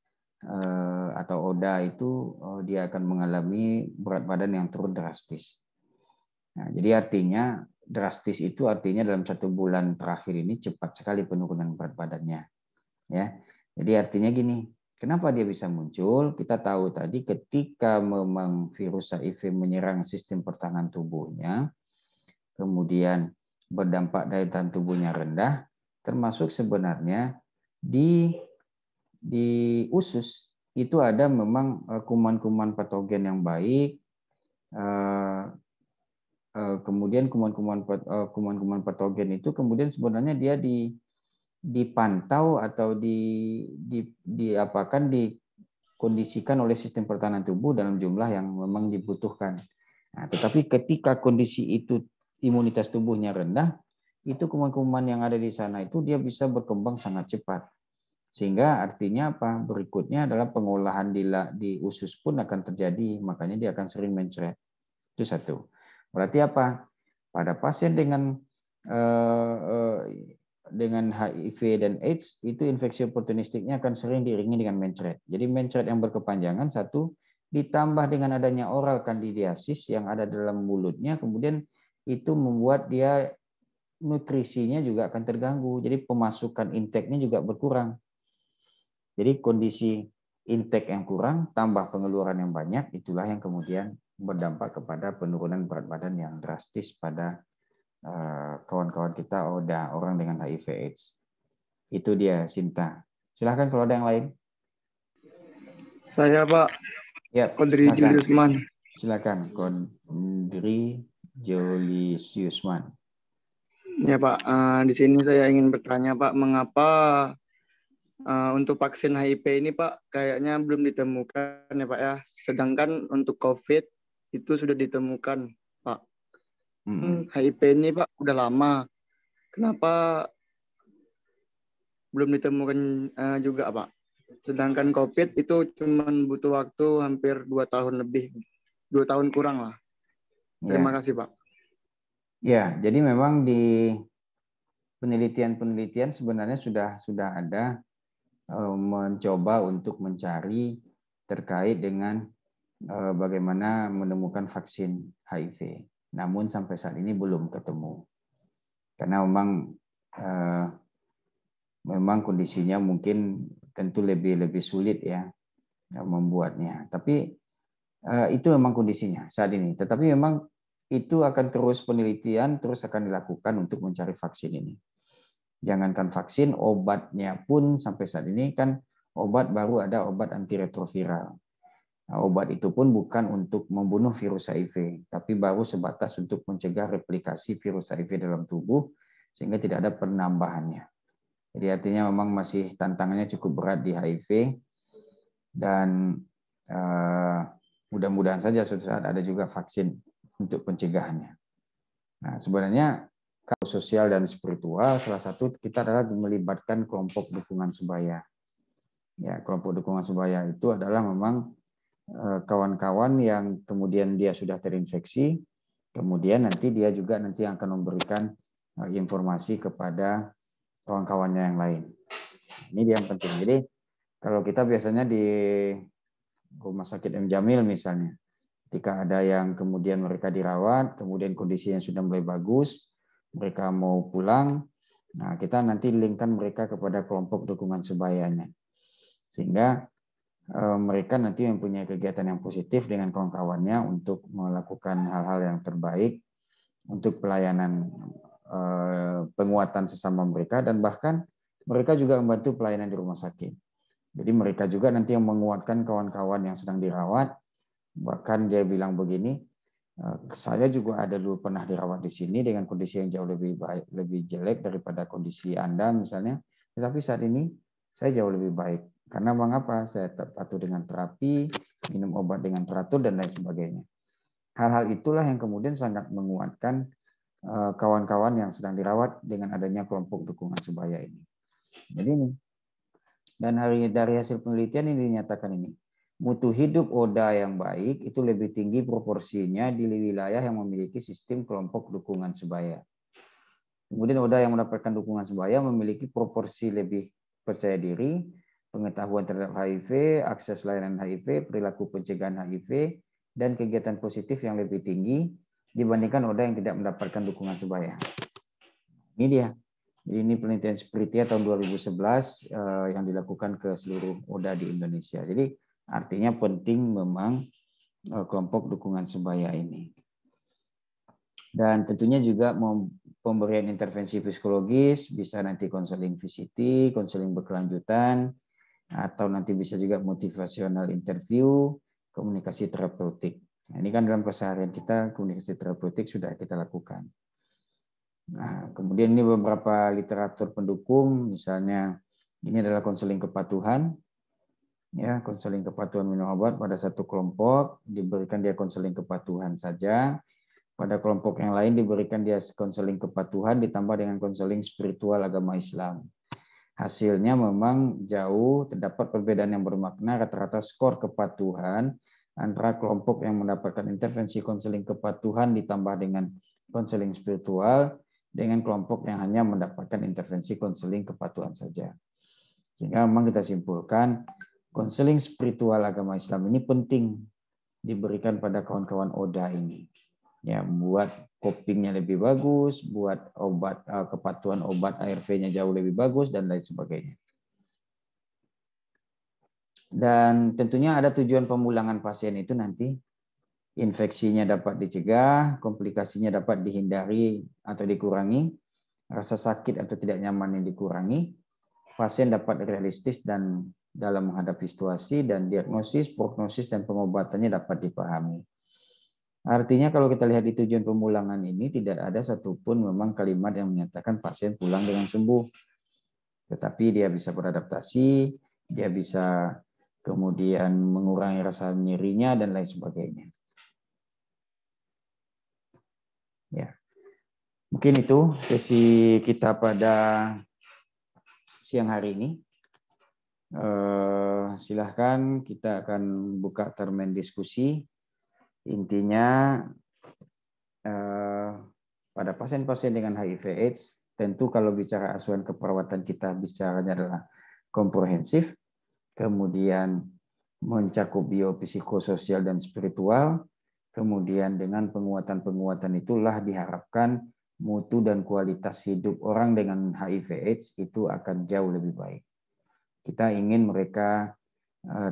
atau ODA itu dia akan mengalami berat badan yang turun drastis. Nah, jadi artinya drastis itu artinya dalam 1 bulan terakhir ini cepat sekali penurunan berat badannya. Ya, jadi artinya gini, kenapa dia bisa muncul? Kita tahu tadi ketika memang virus HIV menyerang sistem pertahanan tubuhnya, kemudian berdampak daya tahan tubuhnya rendah, termasuk sebenarnya di usus itu ada memang kuman-kuman patogen yang baik. Kemudian kuman-kuman patogen itu kemudian sebenarnya dia dipantau atau dikondisikan oleh sistem pertahanan tubuh dalam jumlah yang memang dibutuhkan. Nah, tetapi ketika kondisi itu imunitas tubuhnya rendah, itu kuman-kuman yang ada di sana itu dia bisa berkembang sangat cepat. Sehingga artinya apa? Berikutnya adalah pengolahan di usus pun akan terjadi, makanya dia akan sering mencret. Itu satu. Berarti apa? Pada pasien dengan HIV dan AIDS itu infeksi oportunistiknya akan sering diiringi dengan mencret. Jadi mencret yang berkepanjangan satu ditambah dengan adanya oral candidiasis yang ada dalam mulutnya, kemudian itu membuat dia nutrisinya juga akan terganggu. Jadi pemasukan intake-nya juga berkurang. Jadi kondisi intake yang kurang tambah pengeluaran yang banyak, itulah yang kemudian berdampak kepada penurunan berat badan yang drastis pada kawan-kawan kita orang dengan HIV/AIDS. Itu dia, Sinta. Silahkan kalau ada yang lain. Saya Pak. Ya, Kodri Juliusman. Silakan, Kodri Juliusman. Ya Pak, di sini saya ingin bertanya Pak, mengapa untuk vaksin HIV ini Pak kayaknya belum ditemukan ya Pak ya, sedangkan untuk COVID itu sudah ditemukan Pak. HIV ini Pak udah lama, kenapa belum ditemukan juga Pak? Sedangkan COVID itu cuma butuh waktu hampir 2 tahun lebih, 2 tahun kurang lah. Terima kasih Pak. Ya, jadi memang di penelitian sebenarnya sudah ada mencoba untuk mencari terkait dengan bagaimana menemukan vaksin HIV. Namun sampai saat ini belum ketemu. Karena memang kondisinya mungkin tentu lebih sulit ya membuatnya. Tapi itu memang kondisinya saat ini. Tetapi memang itu akan terus penelitian terus akan dilakukan untuk mencari vaksin ini. Jangankan vaksin, obatnya pun sampai saat ini kan obat baru ada obat antiretroviral. Nah, obat itu pun bukan untuk membunuh virus HIV, tapi baru sebatas untuk mencegah replikasi virus HIV dalam tubuh sehingga tidak ada penambahannya. Jadi artinya memang masih tantangannya cukup berat di HIV dan mudah-mudahan saja suatu saat ada juga vaksin untuk pencegahannya. Nah, sebenarnya kalau sosial dan spiritual, salah satu kita adalah melibatkan kelompok dukungan sebaya. Ya, kelompok dukungan sebaya itu adalah memang kawan-kawan yang kemudian dia sudah terinfeksi, kemudian nanti dia juga nanti akan memberikan informasi kepada kawan-kawannya yang lain. Ini dia yang penting. Jadi kalau kita biasanya di Rumah Sakit M. Jamil misalnya, ketika ada yang kemudian mereka dirawat, kemudian kondisinya sudah mulai bagus, mereka mau pulang, nah kita nanti linkkan mereka kepada kelompok dukungan sebayanya. Sehingga mereka nanti mempunyai kegiatan yang positif dengan kawan-kawannya untuk melakukan hal-hal yang terbaik untuk pelayanan penguatan sesama mereka, dan bahkan mereka juga membantu pelayanan di rumah sakit. Jadi mereka juga nanti yang menguatkan kawan-kawan yang sedang dirawat. Bahkan dia bilang begini, Saya juga ada dulu pernah dirawat di sini dengan kondisi yang jauh lebih baik, lebih jelek daripada kondisi Anda misalnya. Tetapi saat ini saya jauh lebih baik. Karena mengapa? Saya patuh dengan terapi, minum obat dengan teratur dan lain sebagainya. Hal-hal itulah yang kemudian sangat menguatkan kawan-kawan yang sedang dirawat dengan adanya kelompok dukungan sebaya ini. Jadi ini. Dan dari hasil penelitian ini dinyatakan ini. Mutu hidup ODA yang baik itu lebih tinggi proporsinya di wilayah yang memiliki sistem kelompok dukungan sebaya. Kemudian ODA yang mendapatkan dukungan sebaya memiliki proporsi lebih percaya diri, pengetahuan terhadap HIV, akses layanan HIV, perilaku pencegahan HIV, dan kegiatan positif yang lebih tinggi dibandingkan ODA yang tidak mendapatkan dukungan sebaya. Ini dia. Ini penelitian Spritia tahun 2011 yang dilakukan ke seluruh ODA di Indonesia. Jadi artinya penting memang kelompok dukungan sebaya ini. Dan tentunya juga pemberian intervensi psikologis, bisa nanti konseling VCT, konseling berkelanjutan, atau nanti bisa juga motivasional interview, komunikasi terapeutik. Nah, ini kan dalam keseharian kita komunikasi terapeutik sudah kita lakukan. Nah, kemudian ini beberapa literatur pendukung, misalnya ini adalah konseling kepatuhan, ya konseling kepatuhan minum obat pada satu kelompok diberikan dia konseling kepatuhan saja, pada kelompok yang lain diberikan dia konseling kepatuhan ditambah dengan konseling spiritual agama Islam. Hasilnya memang jauh, terdapat perbedaan yang bermakna. Rata-rata skor kepatuhan antara kelompok yang mendapatkan intervensi konseling kepatuhan ditambah dengan konseling spiritual dengan kelompok yang hanya mendapatkan intervensi konseling kepatuhan saja. Sehingga memang kita simpulkan konseling spiritual agama Islam ini penting diberikan pada kawan-kawan ODA ini. Ya, buat copingnya lebih bagus, buat obat kepatuhan obat ARV-nya jauh lebih bagus dan lain sebagainya. Dan tentunya ada tujuan pemulangan pasien itu nanti infeksinya dapat dicegah, komplikasinya dapat dihindari atau dikurangi, rasa sakit atau tidak nyaman yang dikurangi, pasien dapat realistis dan dalam menghadapi situasi, dan diagnosis, prognosis, dan pengobatannya dapat dipahami. Artinya kalau kita lihat di tujuan pemulangan ini tidak ada satupun memang kalimat yang menyatakan pasien pulang dengan sembuh. Tetapi dia bisa beradaptasi, dia bisa kemudian mengurangi rasa nyerinya dan lain sebagainya. Ya. Mungkin itu sesi kita pada siang hari ini. Silahkan kita akan buka termen diskusi. Intinya pada pasien-pasien dengan HIV/AIDS, tentu kalau bicara asuhan keperawatan kita bicaranya adalah komprehensif, kemudian mencakup biopsikososial dan spiritual, kemudian dengan penguatan-penguatan itulah diharapkan mutu dan kualitas hidup orang dengan HIV/AIDS itu akan jauh lebih baik. Kita ingin mereka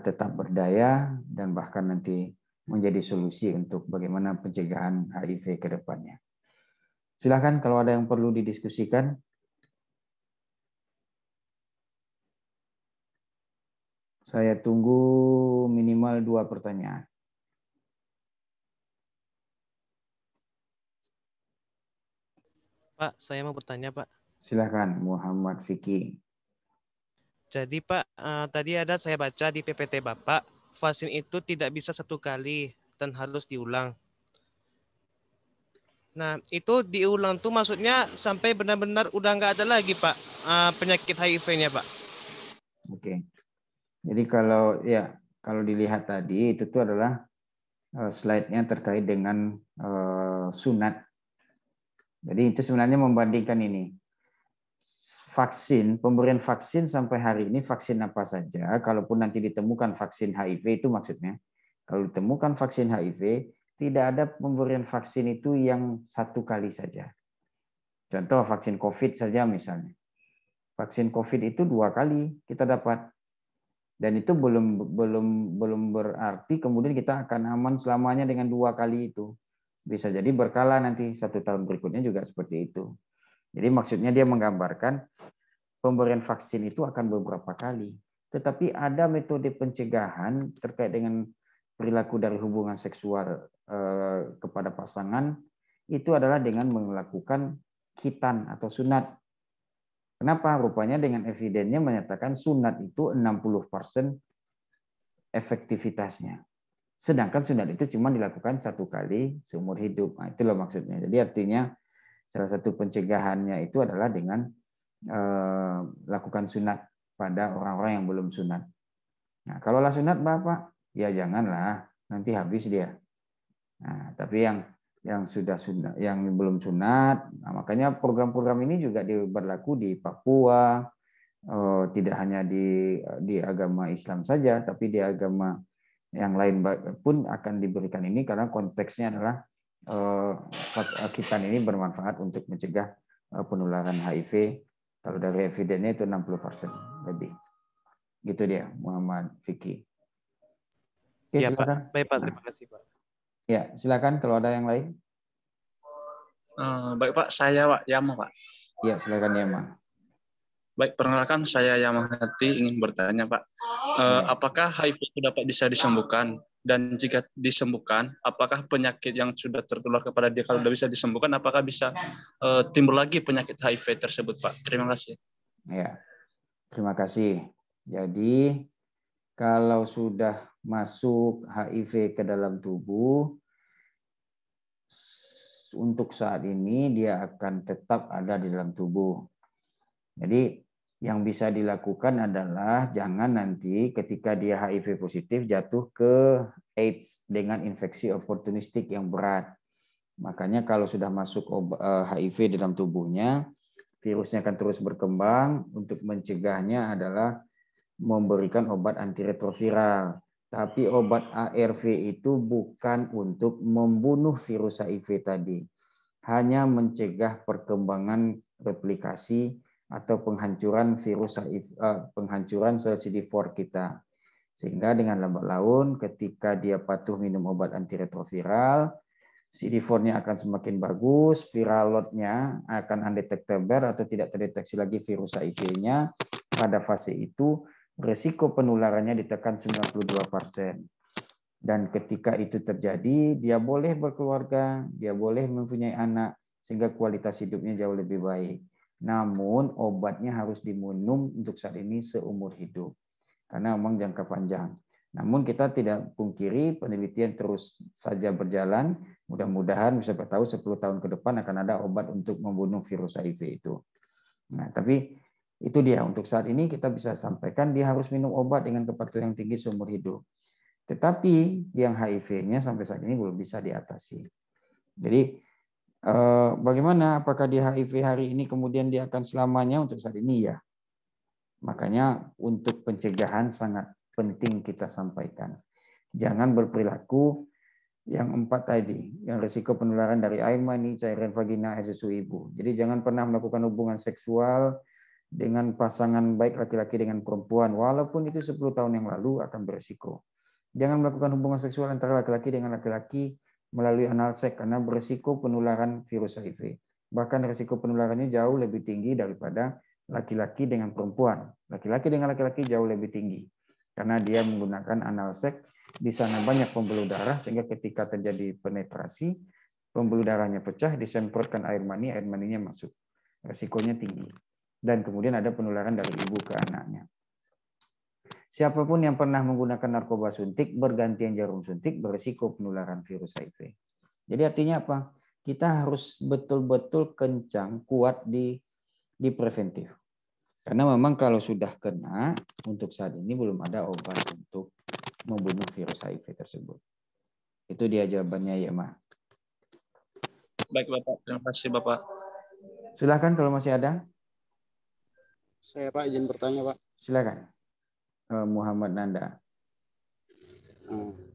tetap berdaya dan bahkan nanti menjadi solusi untuk bagaimana pencegahan HIV ke depannya. Silakan kalau ada yang perlu didiskusikan. Saya tunggu minimal 2 pertanyaan. Pak, saya mau bertanya, Pak. Silakan, Muhammad Fikri. Jadi, Pak, tadi ada saya baca di PPT Bapak, vaksin itu tidak bisa 1 kali dan harus diulang. Nah, itu diulang tuh maksudnya sampai benar-benar udah nggak ada lagi, Pak, penyakit HIV-nya, Pak. Oke. Jadi kalau dilihat tadi itu tuh adalah slide-nya terkait dengan sunat. Jadi itu sebenarnya membandingkan ini. Pemberian vaksin sampai hari ini vaksin apa saja, kalaupun nanti ditemukan vaksin HIV itu maksudnya, kalau ditemukan vaksin HIV, tidak ada pemberian vaksin itu yang 1 kali saja. Contoh vaksin COVID saja misalnya. Vaksin COVID itu 2 kali kita dapat. Dan itu belum berarti kemudian kita akan aman selamanya dengan 2 kali itu. Bisa jadi berkala nanti 1 tahun berikutnya juga seperti itu. Jadi maksudnya dia menggambarkan pemberian vaksin itu akan beberapa kali. Tetapi ada metode pencegahan terkait dengan perilaku dari hubungan seksual kepada pasangan itu adalah dengan melakukan khitan atau sunat. Kenapa? Rupanya dengan evidennya menyatakan sunat itu 60% efektivitasnya. Sedangkan sunat itu cuma dilakukan 1 kali seumur hidup. Nah, itulah maksudnya. Jadi artinya salah satu pencegahannya itu adalah dengan lakukan sunat pada orang-orang yang belum sunat. Nah, kalaulah sunat Bapak, ya janganlah, nanti habis dia. Nah, tapi yang sudah sunat, yang belum sunat, nah, makanya program-program ini juga berlaku di Papua, tidak hanya di agama Islam saja, tapi di agama yang lain pun akan diberikan ini karena konteksnya adalah khitan ini bermanfaat untuk mencegah penularan HIV. Kalau dari evidennya itu 60% lebih. Gitu dia, Muhammad Fikri. Oke, Ya, silakan. Pak. Baik, Pak. Terima kasih, Pak. Ya, silakan kalau ada yang lain. Baik, Pak. Saya Pak Yama, Pak. Ya, silakan Yama. Baik, perkenalkan saya Yama Hati ingin bertanya, Pak. Apakah HIV itu dapat bisa disembuhkan? Dan jika disembuhkan, apakah penyakit yang sudah tertular kepada dia kalau sudah bisa disembuhkan, apakah bisa timbul lagi penyakit HIV tersebut, Pak? Terima kasih. Ya, terima kasih. Jadi, kalau sudah masuk HIV ke dalam tubuh, untuk saat ini dia akan tetap ada di dalam tubuh. Jadi, yang bisa dilakukan adalah jangan nanti ketika dia HIV positif jatuh ke AIDS dengan infeksi oportunistik yang berat. Makanya kalau sudah masuk HIV dalam tubuhnya, virusnya akan terus berkembang. Untuk mencegahnya adalah memberikan obat antiretroviral. Tapi obat ARV itu bukan untuk membunuh virus HIV tadi. Hanya mencegah perkembangan replikasi atau penghancuran virus penghancuran sel CD4 kita. Sehingga dengan lambat laun ketika dia patuh minum obat antiretroviral, CD4-nya akan semakin bagus, viral load-nya akan undetectable atau tidak terdeteksi lagi virus HIV-nya. Pada fase itu risiko penularannya ditekan 92%. Dan ketika itu terjadi, dia boleh berkeluarga, dia boleh mempunyai anak, sehingga kualitas hidupnya jauh lebih baik. Namun obatnya harus diminum untuk saat ini seumur hidup. Karena memang jangka panjang. Namun kita tidak pungkiri penelitian terus saja berjalan. Mudah-mudahan bisa tahu 10 tahun ke depan akan ada obat untuk membunuh virus HIV itu. Nah, tapi itu dia. Untuk saat ini kita bisa sampaikan dia harus minum obat dengan kepatuhan yang tinggi seumur hidup. Tetapi yang HIV-nya sampai saat ini belum bisa diatasi. Jadi bagaimana? Apakah dia HIV hari ini kemudian dia akan selamanya? Untuk saat ini ya. Makanya untuk pencegahan sangat penting kita sampaikan. Jangan berperilaku yang 4 tadi, yang risiko penularan dari air mani, cairan vagina, air susu ibu. Jadi jangan pernah melakukan hubungan seksual dengan pasangan baik laki-laki dengan perempuan, walaupun itu 10 tahun yang lalu akan berisiko. Jangan melakukan hubungan seksual antara laki-laki dengan laki-laki melalui anal seks karena berisiko penularan virus HIV. Bahkan risiko penularannya jauh lebih tinggi daripada laki-laki dengan perempuan. Laki-laki dengan laki-laki jauh lebih tinggi karena dia menggunakan anal seks. Di sana banyak pembuluh darah sehingga ketika terjadi penetrasi, pembuluh darahnya pecah, disemprotkan air maninya masuk. Risikonya tinggi. Dan kemudian ada penularan dari ibu ke anaknya. Siapapun yang pernah menggunakan narkoba suntik, bergantian jarum suntik, berisiko penularan virus HIV. Jadi artinya apa? Kita harus betul-betul kencang, kuat di preventif. Karena memang kalau sudah kena, untuk saat ini belum ada obat untuk membunuh virus HIV tersebut. Itu dia jawabannya ya, Ma. Baik, Bapak. Terima kasih, Bapak. Silakan kalau masih ada. Saya Pak izin bertanya Pak. Silakan. Muhammad Nanda.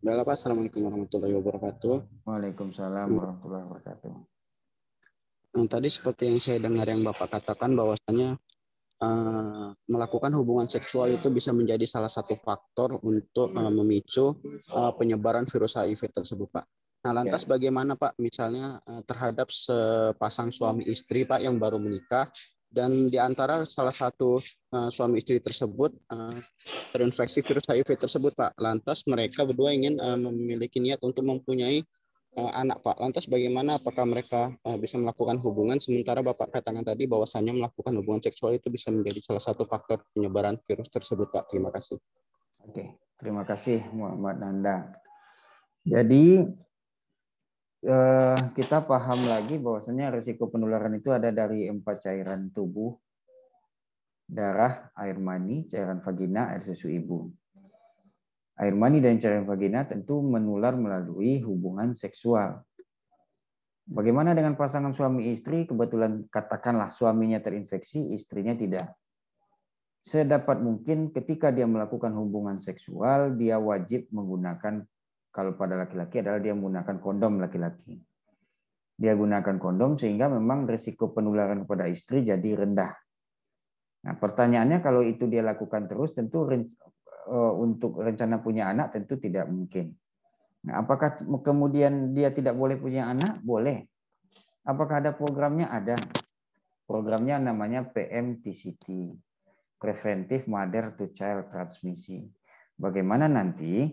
Baiklah Pak, Assalamualaikum warahmatullahi wabarakatuh. Waalaikumsalam warahmatullahi wabarakatuh. Tadi seperti yang saya dengar yang Bapak katakan bahwasanya melakukan hubungan seksual itu bisa menjadi salah satu faktor untuk memicu penyebaran virus HIV tersebut Pak. Nah lantas bagaimana Pak misalnya terhadap sepasang suami istri Pak yang baru menikah Dan di antara salah satu suami istri tersebut terinfeksi virus HIV tersebut, Pak. Lantas mereka berdua ingin memiliki niat untuk mempunyai anak, Pak. Lantas bagaimana, apakah mereka bisa melakukan hubungan, sementara Bapak katakan tadi bahwasannya melakukan hubungan seksual itu bisa menjadi salah satu faktor penyebaran virus tersebut, Pak. Terima kasih. Oke, terima kasih Muhammad Nanda. Jadi kita paham lagi bahwasanya risiko penularan itu ada dari 4 cairan tubuh: darah, air mani, cairan vagina, air susu ibu. Air mani dan cairan vagina tentu menular melalui hubungan seksual. Bagaimana dengan pasangan suami istri? Kebetulan katakanlah suaminya terinfeksi, istrinya tidak. Sedapat mungkin ketika dia melakukan hubungan seksual, dia wajib menggunakan, kalau pada laki-laki adalah dia menggunakan kondom laki-laki. Dia gunakan kondom sehingga memang risiko penularan kepada istri jadi rendah. Nah, pertanyaannya kalau itu dia lakukan terus, tentu untuk rencana punya anak tentu tidak mungkin. Nah, apakah kemudian dia tidak boleh punya anak? Boleh. Apakah ada programnya? Ada. Programnya namanya PMTCT, Preventive Mother to Child Transmission. Bagaimana nanti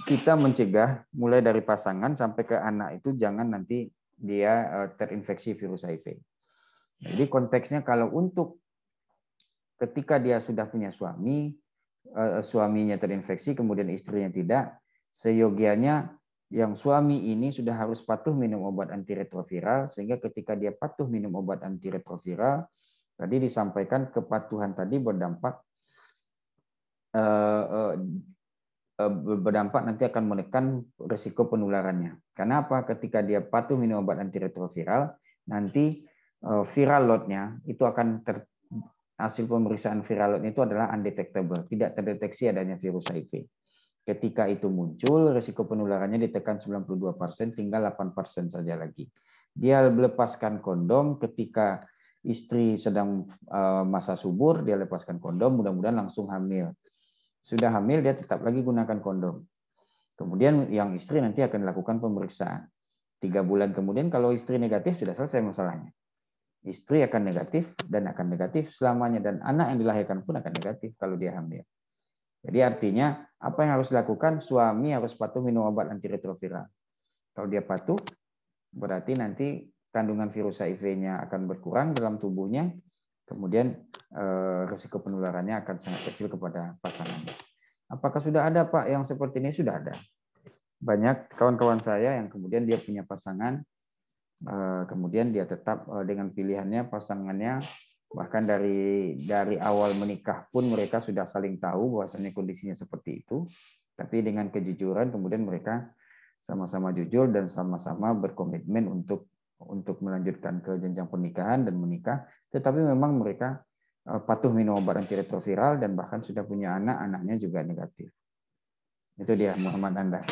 kita mencegah mulai dari pasangan sampai ke anak itu jangan nanti dia terinfeksi virus HIV. Jadi konteksnya kalau untuk ketika dia sudah punya suami, suaminya terinfeksi kemudian istrinya tidak, seyogianya yang suami ini sudah harus patuh minum obat antiretroviral, sehingga ketika dia patuh minum obat antiretroviral, tadi disampaikan kepatuhan tadi berdampak nanti akan menekan risiko penularannya. Karena apa? Ketika dia patuh minum obat antiretroviral, nanti viral load-nya itu akan hasil pemeriksaan viral load itu adalah undetectable, tidak terdeteksi adanya virus HIV. Ketika itu muncul, risiko penularannya ditekan 92%, tinggal 8% saja lagi. Dia melepaskan kondom ketika istri sedang masa subur, dia lepaskan kondom, mudah-mudahan langsung hamil. Sudah hamil, dia tetap lagi gunakan kondom. Kemudian yang istri nanti akan lakukan pemeriksaan. 3 bulan kemudian kalau istri negatif, sudah selesai masalahnya. Istri akan negatif dan akan negatif selamanya. Dan anak yang dilahirkan pun akan negatif kalau dia hamil. Jadi artinya apa yang harus dilakukan? Suami harus patuh minum obat antiretroviral. Kalau dia patuh, berarti nanti kandungan virus HIV-nya akan berkurang dalam tubuhnya, kemudian risiko penularannya akan sangat kecil kepada pasangannya. Apakah sudah ada Pak yang seperti ini? Sudah ada. Banyak kawan-kawan saya yang kemudian dia punya pasangan, kemudian dia tetap dengan pilihannya pasangannya, bahkan dari awal menikah pun mereka sudah saling tahu bahwasanya kondisinya seperti itu, tapi dengan kejujuran kemudian mereka sama-sama jujur dan sama-sama berkomitmen untuk melanjutkan ke jenjang pernikahan dan menikah, tetapi memang mereka patuh minum obat antiretroviral dan bahkan sudah punya anak, anaknya juga negatif. Itu dia Muhammad Nanda.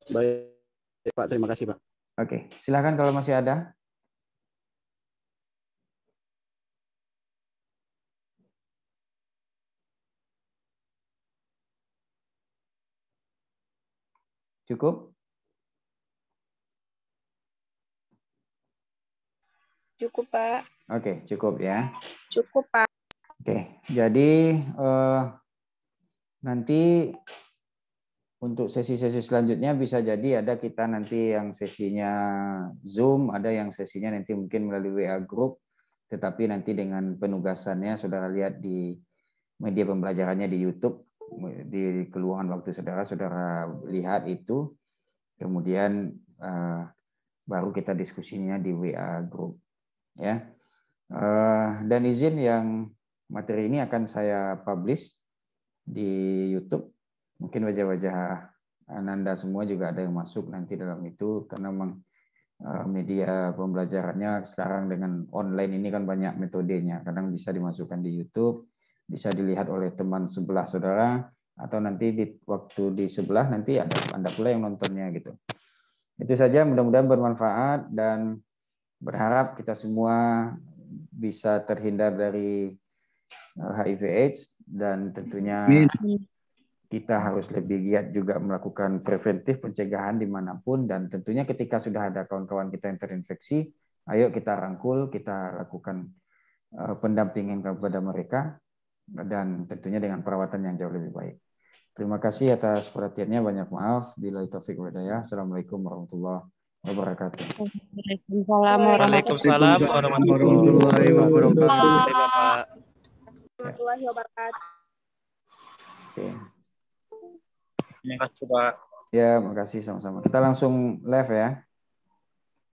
Baik Pak, terima kasih Pak. Oke, silakan kalau masih ada. Cukup? Cukup, Pak. Oke, cukup ya. Cukup, Pak. Oke, jadi nanti untuk sesi-sesi selanjutnya bisa jadi ada kita nanti yang sesinya Zoom, ada yang sesinya nanti mungkin melalui WA Group, tetapi nanti dengan penugasannya saudara lihat di media pembelajarannya di YouTube, di keluangan waktu saudara lihat itu, kemudian baru kita diskusinya di WA Group. Ya, dan izin yang materi ini akan saya publish di YouTube. Mungkin wajah-wajah Ananda semua juga ada yang masuk nanti dalam itu, karena memang media pembelajarannya sekarang dengan online ini kan banyak metodenya. Kadang bisa dimasukkan di YouTube, bisa dilihat oleh teman sebelah saudara, atau nanti waktu di sebelah nanti ada Anda pula yang nontonnya gitu. Itu saja, mudah-mudahan bermanfaat dan berharap kita semua bisa terhindar dari HIV/AIDS, dan tentunya kita harus lebih giat juga melakukan preventif pencegahan dimanapun, dan tentunya ketika sudah ada kawan-kawan kita yang terinfeksi, Ayo kita rangkul, kita lakukan pendampingan kepada mereka, dan tentunya dengan perawatan yang jauh lebih baik. Terima kasih atas perhatiannya, banyak maaf. Billahi taufiq wal hidayah. Assalamualaikum warahmatullahi wabarakatuh. Waalaikumsalam warahmatullahi wabarakatuh. Bapak. Warahmatullahi wabarakatuh. Oke. Terima kasih Pak. Ya, makasih sama-sama. Kita langsung live ya.